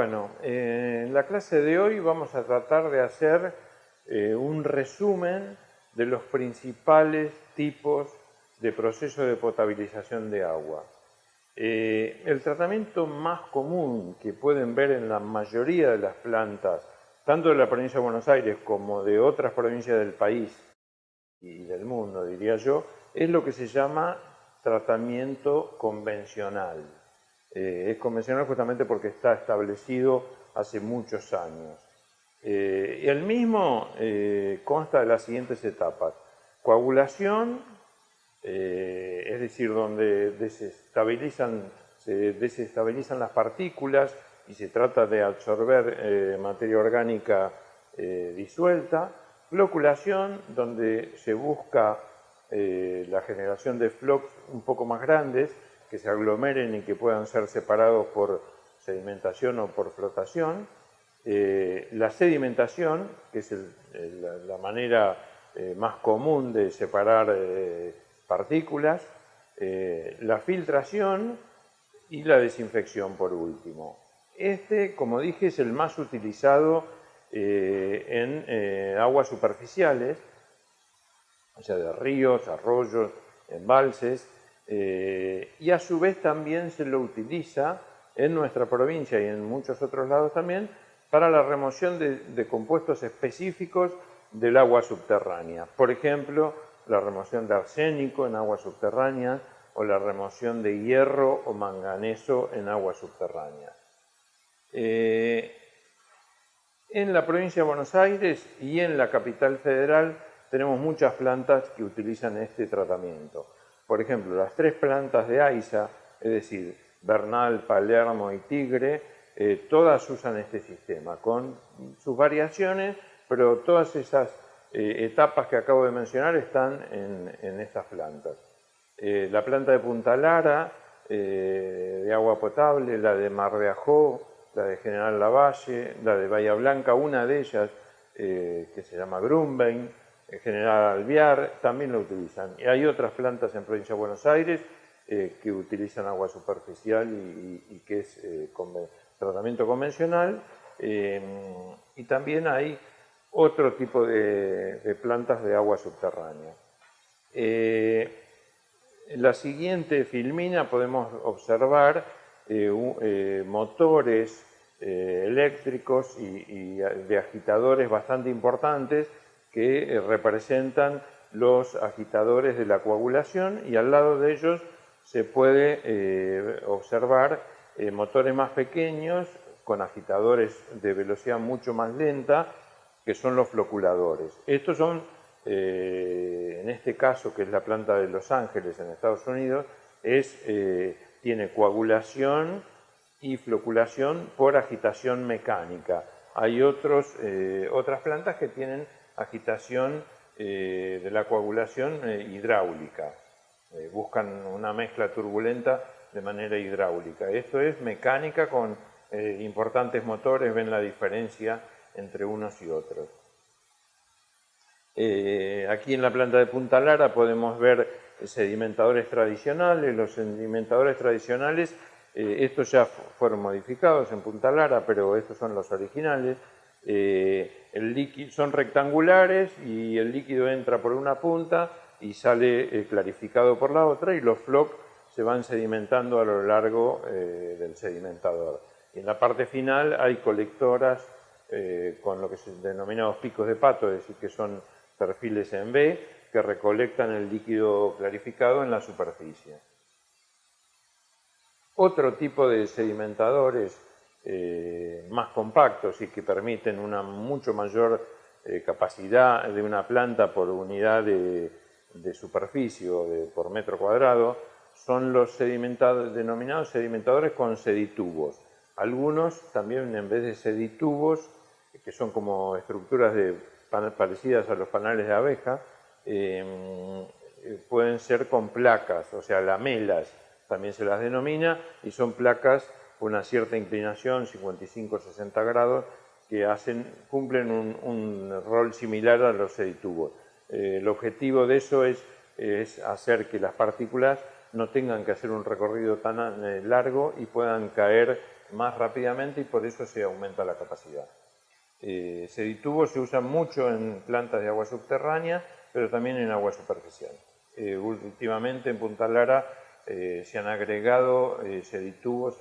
Bueno, en la clase de hoy vamos a tratar de hacer un resumen de los principales tipos de proceso de potabilización de agua. El tratamiento más común que pueden ver en la mayoría de las plantas, tanto de la provincia de Buenos Aires como de otras provincias del país y del mundo, diría yo, es lo que se llama tratamiento convencional. Es convencional justamente porque está establecido hace muchos años. Y el mismo consta de las siguientes etapas. Coagulación, es decir, donde se desestabilizan las partículas y se trata de absorber materia orgánica disuelta. Floculación, donde se busca la generación de flocos un poco más grandes, que se aglomeren y que puedan ser separados por sedimentación o por flotación. La sedimentación, que es la manera más común de separar partículas. La filtración y la desinfección, por último. Como dije, es el más utilizado en aguas superficiales, o sea, de ríos, arroyos, embalses, y a su vez también se lo utiliza en nuestra provincia y en muchos otros lados también para la remoción de compuestos específicos del agua subterránea. Por ejemplo, la remoción de arsénico en aguas subterráneas o la remoción de hierro o manganeso en aguas subterráneas. En la provincia de Buenos Aires y en la capital federal tenemos muchas plantas que utilizan este tratamiento. Por ejemplo, las 3 plantas de AISA, es decir, Bernal, Palermo y Tigre, todas usan este sistema, con sus variaciones, pero todas esas etapas que acabo de mencionar están en estas plantas. La planta de Punta Lara, de agua potable, la de Mar de Ajó, la de General Lavalle, la de Bahía Blanca, una de ellas que se llama Grumbein, General Alvear, también lo utilizan. Y hay otras plantas en provincia de Buenos Aires que utilizan agua superficial y que es tratamiento convencional. Y también hay otro tipo de plantas de agua subterránea. En la siguiente filmina podemos observar motores eléctricos y de agitadores bastante importantes que representan los agitadores de la coagulación, y al lado de ellos se puede observar motores más pequeños con agitadores de velocidad mucho más lenta, que son los floculadores. Estos son, en este caso, que es la planta de Los Ángeles en Estados Unidos, tiene coagulación y floculación por agitación mecánica. Hay otras plantas que tienen agitación de la coagulación hidráulica. Buscan una mezcla turbulenta de manera hidráulica. Esto es mecánica con importantes motores, ven la diferencia entre unos y otros. Aquí en la planta de Punta Lara podemos ver sedimentadores tradicionales. Los sedimentadores tradicionales, estos ya fueron modificados en Punta Lara, pero estos son los originales. Son rectangulares y el líquido entra por una punta y sale clarificado por la otra, y los flocs se van sedimentando a lo largo del sedimentador. Y en la parte final hay colectoras con lo que se denomina los picos de pato, es decir, que son perfiles en V que recolectan el líquido clarificado en la superficie. Otro tipo de sedimentadores más compactos y que permiten una mucho mayor capacidad de una planta por unidad de superficie o por metro cuadrado son los denominados sedimentadores con seditubos. Algunos también, en vez de seditubos, que son como estructuras parecidas a los panales de abeja, pueden ser con placas, o sea, lamelas, también se las denomina, y son placas con una cierta inclinación, 55-60 grados, que cumplen un rol similar a los seditubos. El objetivo de eso es hacer que las partículas no tengan que hacer un recorrido tan largo y puedan caer más rápidamente y por eso se aumenta la capacidad. Seditubos se usan mucho en plantas de agua subterránea, pero también en agua superficial. Últimamente en Punta Lara se han agregado seditubos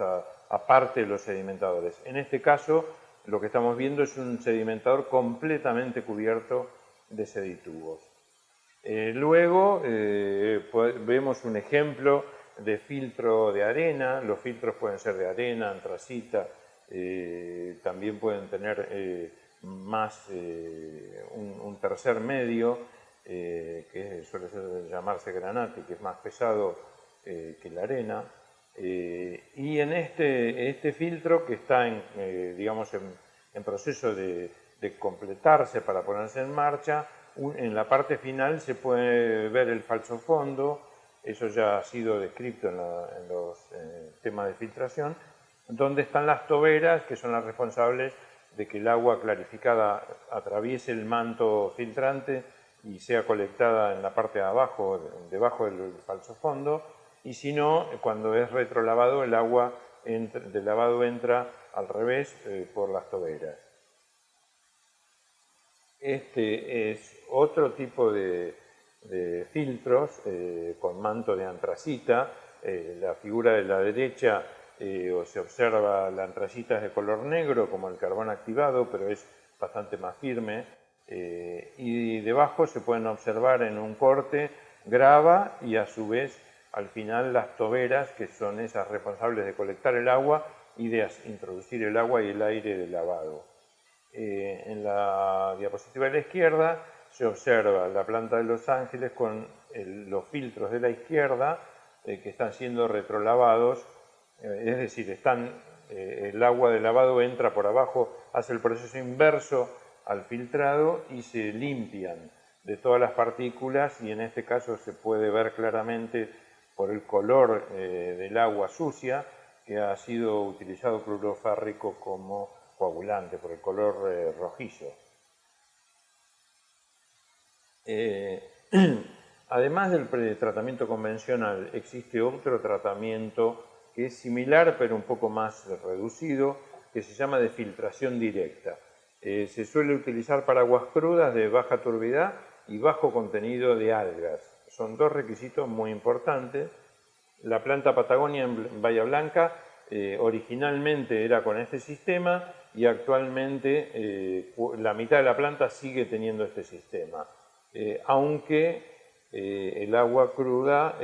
aparte de los sedimentadores. En este caso, lo que estamos viendo es un sedimentador completamente cubierto de seditubos. Luego vemos un ejemplo de filtro de arena. Los filtros pueden ser de arena, antracita, también pueden tener un tercer medio, que suele llamarse granate, que es más pesado que la arena. Y en este filtro, que está en proceso de completarse para ponerse en marcha, en la parte final se puede ver el falso fondo. Eso ya ha sido descrito en los temas de filtración, donde están las toberas, que son las responsables de que el agua clarificada atraviese el manto filtrante y sea colectada en la parte de abajo, debajo del falso fondo, y si no, cuando es retrolavado, el agua de lavado entra al revés por las toberas. Este es otro tipo de filtros con manto de antracita. La figura de la derecha se observa la antracita es de color negro como el carbón activado, pero es bastante más firme. Y debajo se pueden observar en un corte grava y a su vez al final las toberas, que son esas responsables de colectar el agua y de introducir el agua y el aire del lavado. En la diapositiva de la izquierda se observa la planta de Los Ángeles con los filtros de la izquierda que están siendo retrolavados, es decir, el agua de lavado entra por abajo, hace el proceso inverso al filtrado y se limpian de todas las partículas, y en este caso se puede ver claramente por el color del agua sucia que ha sido utilizado cloruro férrico como coagulante, por el color rojizo. Además del tratamiento convencional, existe otro tratamiento que es similar pero un poco más reducido, que se llama de filtración directa. Se suele utilizar para aguas crudas de baja turbidez y bajo contenido de algas. Son dos requisitos muy importantes. La planta Patagonia en Bahía Blanca originalmente era con este sistema y actualmente la mitad de la planta sigue teniendo este sistema, aunque el agua cruda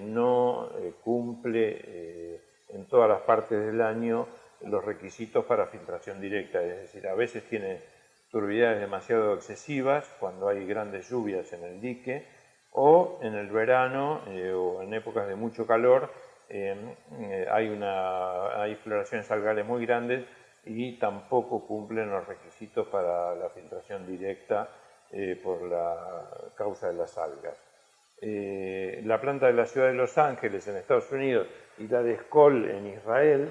no cumple en todas las partes del año los requisitos para filtración directa, es decir, a veces tiene turbidez demasiado excesivas cuando hay grandes lluvias en el dique, o en el verano o en épocas de mucho calor hay floraciones algales muy grandes y tampoco cumplen los requisitos para la filtración directa por la causa de las algas. La planta de la ciudad de Los Ángeles en Estados Unidos y la de Skoll en Israel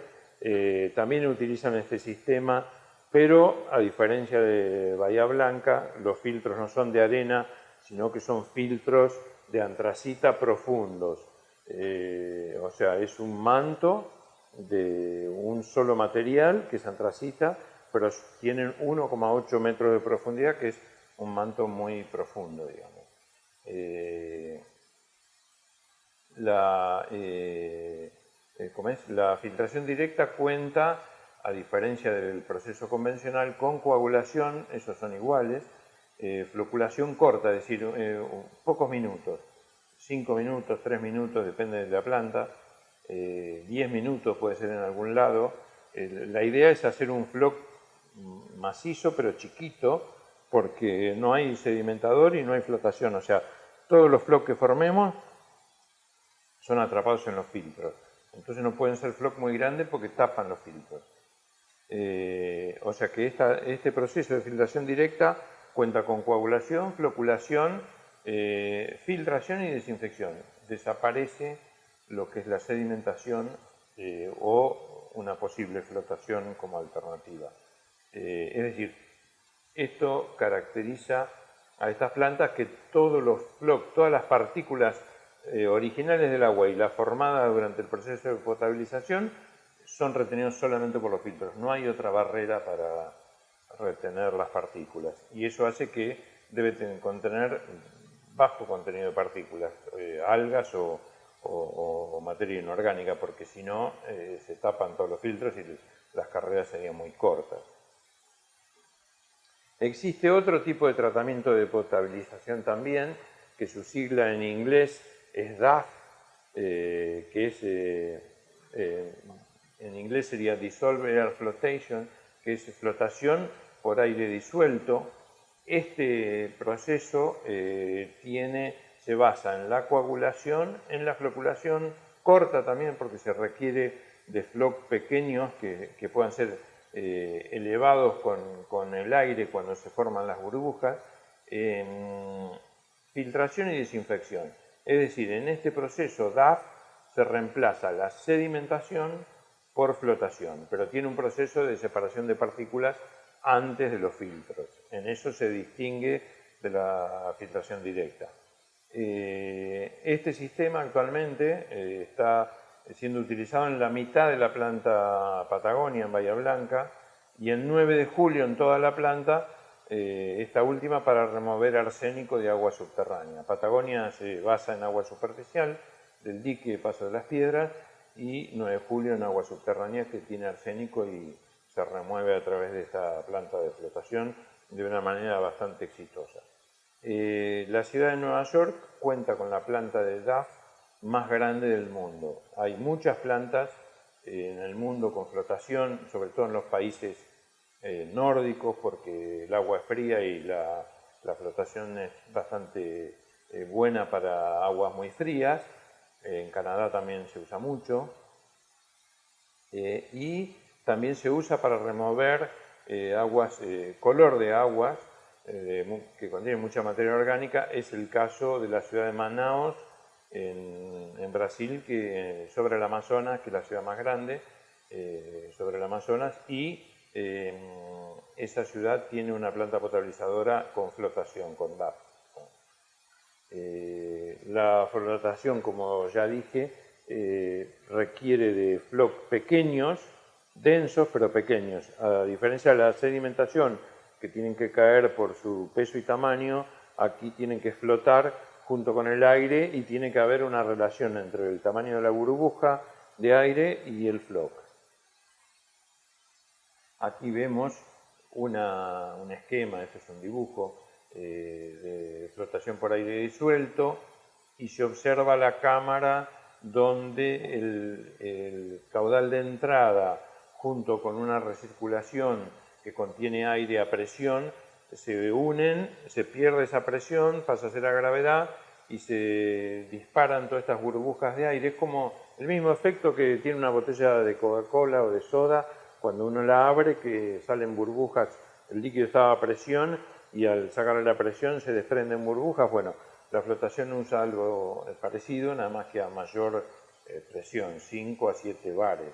también utilizan este sistema, pero a diferencia de Bahía Blanca, los filtros no son de arena, sino que son filtros de antracita profundos. O sea, es un manto de un solo material, que es antracita, pero tienen 1,8 metros de profundidad, que es un manto muy profundo, digamos. La filtración directa cuenta, a diferencia del proceso convencional, con coagulación, esos son iguales, floculación corta, es decir, pocos minutos, 5 minutos, 3 minutos, depende de la planta, 10 minutos puede ser en algún lado. La idea es hacer un floc macizo pero chiquito, porque no hay sedimentador y no hay flotación, o sea, todos los flocs que formemos son atrapados en los filtros. Entonces no pueden ser flocs muy grandes porque tapan los filtros. O sea que este proceso de filtración directa cuenta con coagulación, floculación, filtración y desinfección. Desaparece lo que es la sedimentación o una posible flotación como alternativa. Es decir, esto caracteriza a estas plantas, que todos los flocs, todas las partículas originales del agua y la formada durante el proceso de potabilización son retenidos solamente por los filtros. No hay otra barrera para retener las partículas. Y eso hace que debe contener bajo contenido de partículas, algas o materia inorgánica, porque si no se tapan todos los filtros y las carreras serían muy cortas. Existe otro tipo de tratamiento de potabilización también, que su sigla en inglés es DAF, que es, en inglés sería Dissolved Air Flotation, que es flotación por aire disuelto. Este proceso se basa en la coagulación, en la floculación corta también, porque se requiere de floc pequeños que puedan ser elevados con el aire cuando se forman las burbujas, filtración y desinfección. Es decir, en este proceso DAF se reemplaza la sedimentación por flotación, pero tiene un proceso de separación de partículas antes de los filtros. En eso se distingue de la filtración directa. Este sistema actualmente está siendo utilizado en la mitad de la planta Patagonia, en Bahía Blanca, y el 9 de julio en toda la planta, esta última para remover arsénico de agua subterránea. Patagonia se basa en agua superficial, del dique Paso de las Piedras, y 9 de julio en agua subterránea que tiene arsénico y se remueve a través de esta planta de flotación de una manera bastante exitosa. La ciudad de Nueva York cuenta con la planta de DAF más grande del mundo. Hay muchas plantas en el mundo con flotación, sobre todo en los países nórdicos, porque el agua es fría y la flotación es bastante buena para aguas muy frías. En Canadá también se usa mucho. Y también se usa para remover color de aguas que contienen mucha materia orgánica. Es el caso de la ciudad de Manaus en Brasil, sobre el Amazonas, que es la ciudad más grande sobre el Amazonas, y esa ciudad tiene una planta potabilizadora con flotación, con DAF. La flotación, como ya dije, requiere de floc pequeños, densos pero pequeños. A diferencia de la sedimentación, que tienen que caer por su peso y tamaño, aquí tienen que flotar junto con el aire y tiene que haber una relación entre el tamaño de la burbuja de aire y el floc. Aquí vemos un esquema, este es un dibujo de flotación por aire disuelto, y se observa la cámara donde el caudal de entrada junto con una recirculación que contiene aire a presión se unen, se pierde esa presión, pasa a ser a gravedad y se disparan todas estas burbujas de aire. Es como el mismo efecto que tiene una botella de Coca-Cola o de soda cuando uno la abre, que salen burbujas, el líquido estaba a presión y al sacarle la presión se desprenden burbujas. Bueno, la flotación usa algo parecido, nada más que a mayor presión, 5 a 7 bares.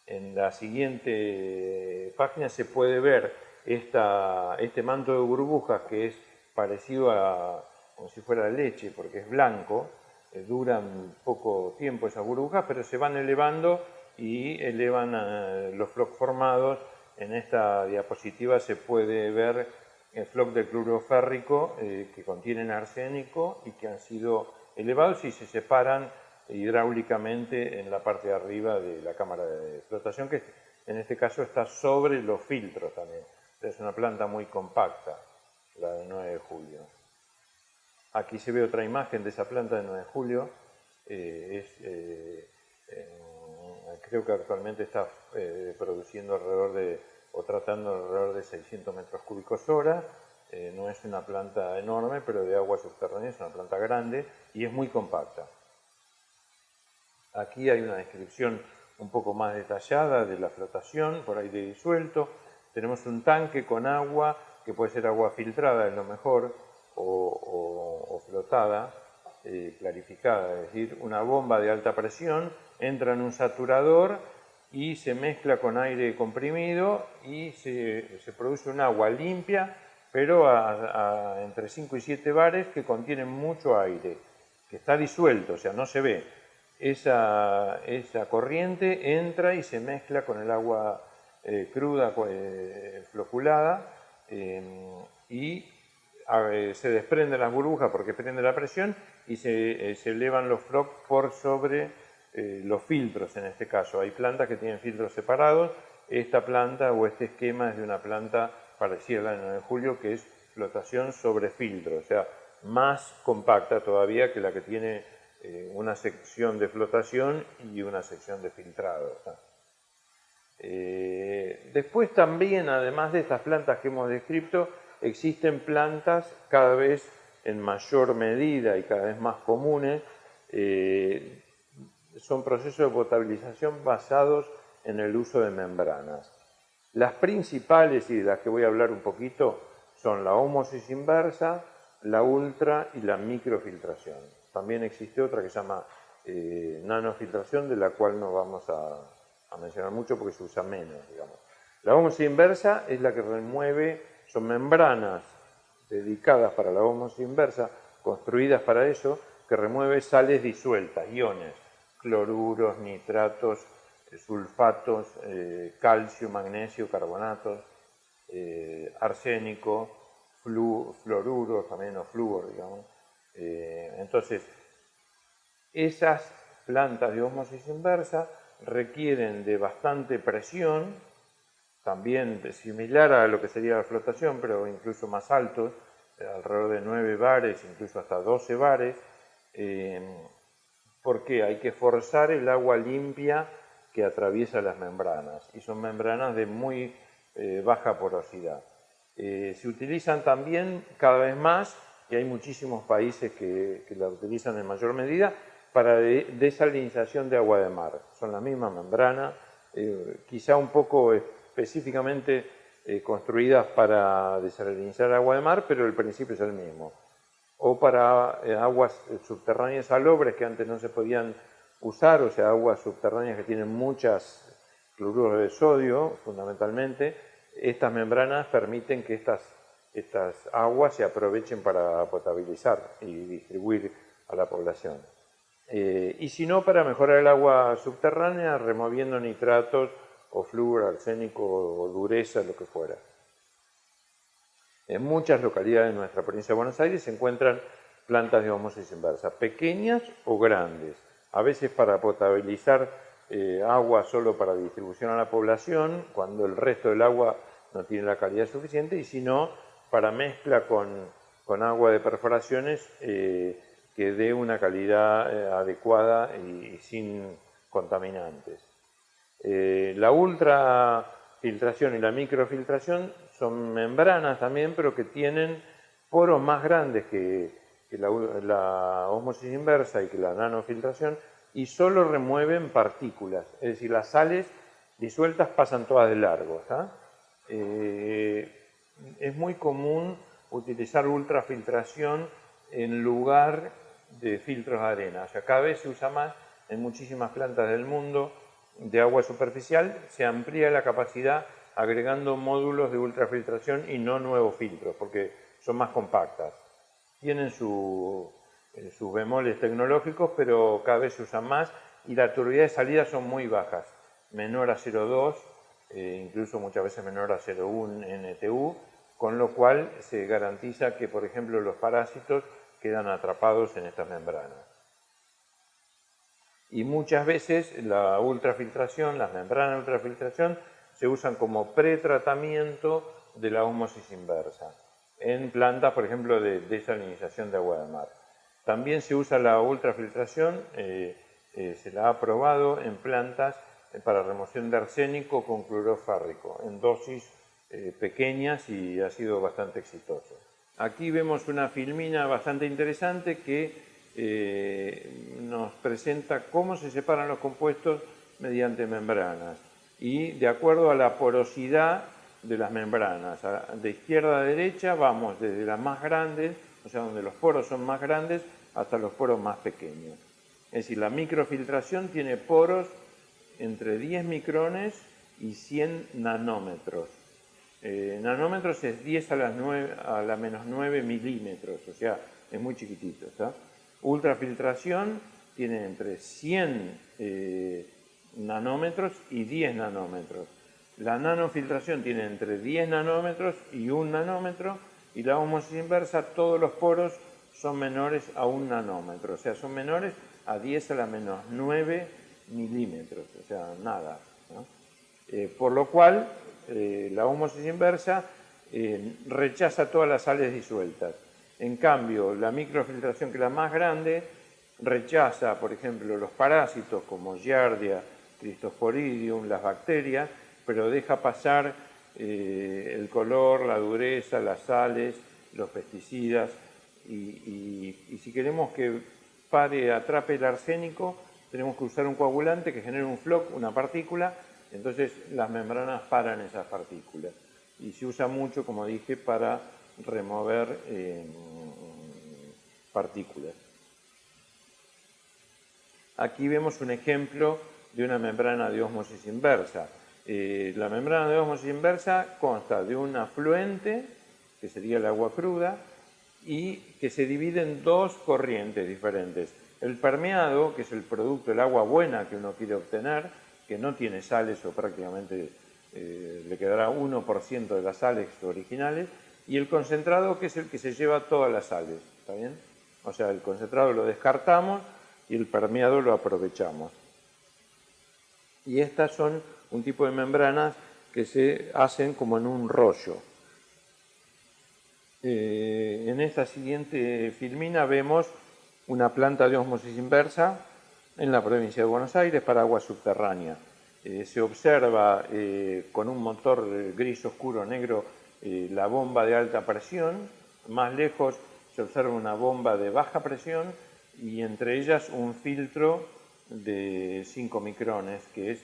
En la siguiente página se puede ver este manto de burbujas, que es parecido como si fuera leche, porque es blanco. Duran poco tiempo esas burbujas, pero se van elevando y elevan los flocs formados. En esta diapositiva se puede ver el floc de cloruro férrico que contienen arsénico y que han sido elevados y se separan hidráulicamente en la parte de arriba de la cámara de flotación, que en este caso está sobre los filtros también. Es una planta muy compacta, la de 9 de julio. Aquí se ve otra imagen de esa planta de 9 de julio. Creo que actualmente está produciendo tratando alrededor de 600 metros cúbicos hora. No es una planta enorme, pero de agua subterránea, es una planta grande y es muy compacta. Aquí hay una descripción un poco más detallada de la flotación por aire disuelto. Tenemos un tanque con agua, que puede ser agua filtrada, es lo mejor, o flotada, clarificada, es decir, una bomba de alta presión entra en un saturador y se mezcla con aire comprimido y se produce un agua limpia, pero entre 5 y 7 bares, que contiene mucho aire, que está disuelto, o sea, no se ve. esa corriente entra y se mezcla con el agua cruda, floculada, y se desprenden las burbujas porque prende la presión y se elevan los flocos por sobre los filtros en este caso. Hay plantas que tienen filtros separados. Esta planta o este esquema es de una planta parecida a la 9 de julio, que es flotación sobre filtro, o sea, más compacta todavía que la que tiene una sección de flotación y una sección de filtrado. Después también, además de estas plantas que hemos descrito, existen plantas cada vez en mayor medida y cada vez más comunes. Son procesos de potabilización basados en el uso de membranas. Las principales, y de las que voy a hablar un poquito, son la ósmosis inversa, la ultra y la microfiltración. También existe otra que se llama nanofiltración, de la cual no vamos a mencionar mucho porque se usa menos, digamos. La ósmosis inversa es la que remueve, son membranas dedicadas para la ósmosis inversa, construidas para eso, que remueve sales disueltas, iones, cloruros, nitratos, sulfatos, calcio, magnesio, carbonatos, arsénico, fluoruro también, o flúor, digamos. Entonces, esas plantas de ósmosis inversa requieren de bastante presión, también similar a lo que sería la flotación, pero incluso más altos, alrededor de 9 bares, incluso hasta 12 bares, porque hay que forzar el agua limpia que atraviesa las membranas, y son membranas de muy baja porosidad. Se utilizan también cada vez más, y hay muchísimos países que la utilizan en mayor medida, para desalinización de agua de mar. Son la misma membrana, quizá un poco específicamente construidas para desalinizar agua de mar, pero el principio es el mismo. O para aguas subterráneas salobres que antes no se podían usar, o sea, aguas subterráneas que tienen muchas cloruros de sodio, fundamentalmente. Estas membranas permiten que estas aguas se aprovechen para potabilizar y distribuir a la población. Y si no, para mejorar el agua subterránea, removiendo nitratos o flúor, arsénico o dureza, lo que fuera. En muchas localidades de nuestra provincia de Buenos Aires se encuentran plantas de ósmosis inversa, pequeñas o grandes, a veces para potabilizar agua solo para distribución a la población, cuando el resto del agua no tiene la calidad suficiente, y si no, para mezcla con agua de perforaciones que dé una calidad adecuada y sin contaminantes. La ultrafiltración y la microfiltración son membranas también, pero que tienen poros más grandes que la ósmosis inversa y que la nanofiltración, y solo remueven partículas, es decir, las sales disueltas pasan todas de largo. Es muy común utilizar ultrafiltración en lugar de filtros de arena, o sea, cada vez se usa más en muchísimas plantas del mundo de agua superficial. Se amplía la capacidad agregando módulos de ultrafiltración y no nuevos filtros, porque son más compactas. Tienen sus bemoles tecnológicos, pero cada vez se usan más y la turbidez de salida son muy bajas, menor a 0,2, incluso muchas veces menor a 0,1 NTU, con lo cual se garantiza que, por ejemplo, los parásitos quedan atrapados en estas membranas. Y muchas veces la ultrafiltración, las membranas de ultrafiltración, se usan como pretratamiento de la ósmosis inversa en plantas, por ejemplo, de desalinización de agua de mar. También se usa la ultrafiltración, se la ha probado en plantas para remoción de arsénico con cloruro férrico, en dosis pequeñas, y ha sido bastante exitoso. Aquí vemos una filmina bastante interesante que nos presenta cómo se separan los compuestos mediante membranas y de acuerdo a la porosidad de las membranas. De izquierda a derecha vamos desde las más grandes, o sea, donde los poros son más grandes, hasta los poros más pequeños. Es decir, la microfiltración tiene poros entre 10 micrones y 100 nanómetros. Nanómetros es 10 a la menos 9 milímetros, o sea, es muy chiquitito. Ultrafiltración tiene entre 100 nanómetros y 10 nanómetros. La nanofiltración tiene entre 10 nanómetros y 1 nanómetro, y la ósmosis inversa, todos los poros son menores a 1 nanómetro, o sea, son menores a 10 a la menos 9 milímetros, o sea, nada, ¿no? Por lo cual, la ósmosis inversa rechaza todas las sales disueltas. En cambio, la microfiltración, que es la más grande, rechaza, por ejemplo, los parásitos como Giardia, Cristosporidium, las bacterias, pero deja pasar el color, la dureza, las sales, los pesticidas, y si queremos que atrape el arsénico, tenemos que usar un coagulante que genere un floc, una partícula, entonces las membranas paran esas partículas. Y se usa mucho, como dije, para remover partículas. Aquí vemos un ejemplo de una membrana de ósmosis inversa. La membrana de ósmosis inversa consta de un afluente, que sería el agua cruda, y que se divide en dos corrientes diferentes. El permeado, que es el producto del agua buena que uno quiere obtener, que no tiene sales o prácticamente le quedará 1% de las sales originales, y el concentrado, que es el que se lleva todas las sales, ¿está bien? O sea, el concentrado lo descartamos y el permeado lo aprovechamos. Y estas son un tipo de membranas que se hacen como en un rollo. En esta siguiente filmina vemos una planta de ósmosis inversa en la provincia de Buenos Aires para agua subterránea. Se observa con un motor gris oscuro negro la bomba de alta presión, más lejos se observa una bomba de baja presión y entre ellas un filtro de 5 micrones, que es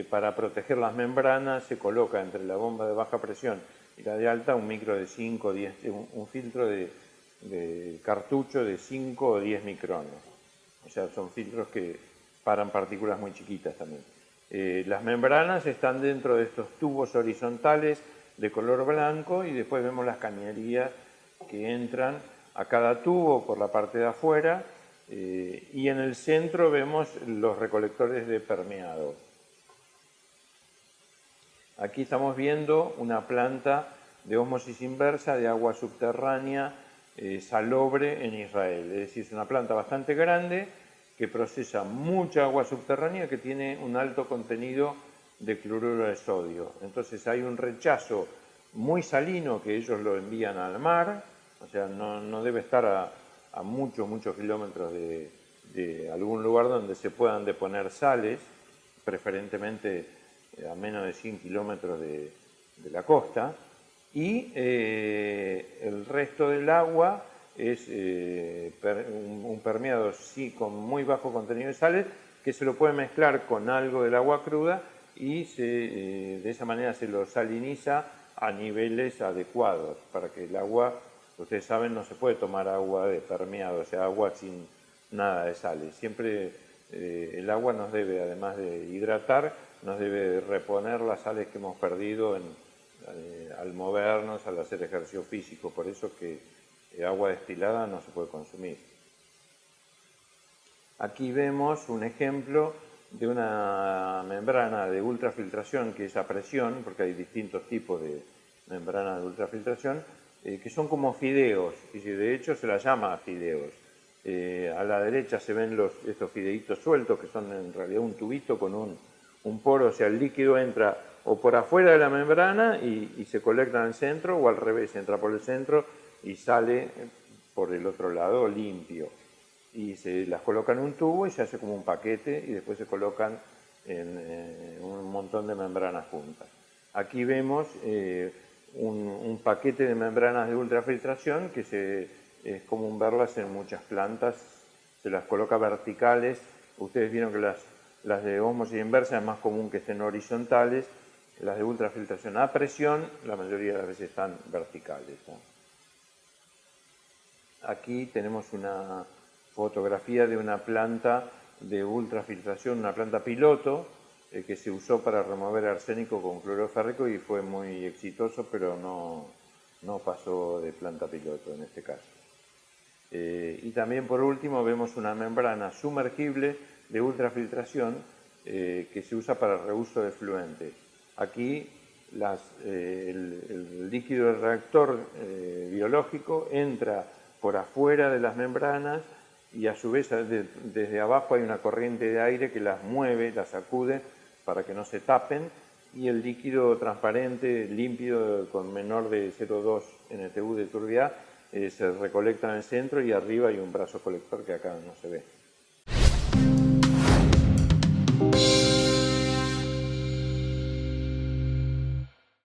para proteger las membranas. Se coloca entre la bomba de baja presión y la de alta un micro de 5 o 10, un filtro de cartucho de 5 o 10 micrones. O sea, son filtros que paran partículas muy chiquitas también. Las membranas están dentro de estos tubos horizontales de color blanco, y después vemos las cañerías que entran a cada tubo por la parte de afuera, y en el centro vemos los recolectores de permeado. Aquí estamos viendo una planta de ósmosis inversa de agua subterránea salobre en Israel. Es decir, es una planta bastante grande que procesa mucha agua subterránea que tiene un alto contenido de cloruro de sodio. Entonces hay un rechazo muy salino que ellos lo envían al mar, o sea, no debe estar a muchos kilómetros de algún lugar donde se puedan deponer sales, preferentemente a menos de 100 kilómetros de la costa, y el resto del agua es un permeado sí, con muy bajo contenido de sales, que se lo puede mezclar con algo del agua cruda y de esa manera se lo saliniza a niveles adecuados, para que el agua, ustedes saben, no se puede tomar agua de permeado, o sea, agua sin nada de sales. Siempre el agua nos debe, además de hidratar, nos debe reponer las sales que hemos perdido al movernos, al hacer ejercicio físico. Por eso que agua destilada no se puede consumir. Aquí vemos un ejemplo de una membrana de ultrafiltración que es a presión, porque hay distintos tipos de membranas de ultrafiltración, que son como fideos, y de hecho se las llama fideos. A la derecha se ven estos fideitos sueltos, que son en realidad un tubito con un poro, o sea, el líquido entra o por afuera de la membrana y se colecta en el centro, o al revés, entra por el centro y sale por el otro lado limpio. Y se las coloca en un tubo y se hace como un paquete, y después se colocan en un montón de membranas juntas. Aquí vemos un paquete de membranas de ultrafiltración que es común verlas en muchas plantas, se las coloca verticales. Ustedes vieron que las de ósmosis inversa es más común que estén horizontales. Las de ultrafiltración a presión la mayoría de las veces están verticales, ¿no? Aquí tenemos una fotografía de una planta de ultrafiltración, una planta piloto, que se usó para remover arsénico con cloruro férrico y fue muy exitoso, pero no pasó de planta piloto en este caso. Y también por último vemos una membrana sumergible de ultrafiltración que se usa para reuso de fluentes. Aquí el líquido del reactor biológico entra por afuera de las membranas y a su vez desde abajo hay una corriente de aire que las mueve, las sacude para que no se tapen, y el líquido transparente, límpido, con menor de 0,2 NTU de turbidez, se recolecta en el centro y arriba hay un brazo colector que acá no se ve.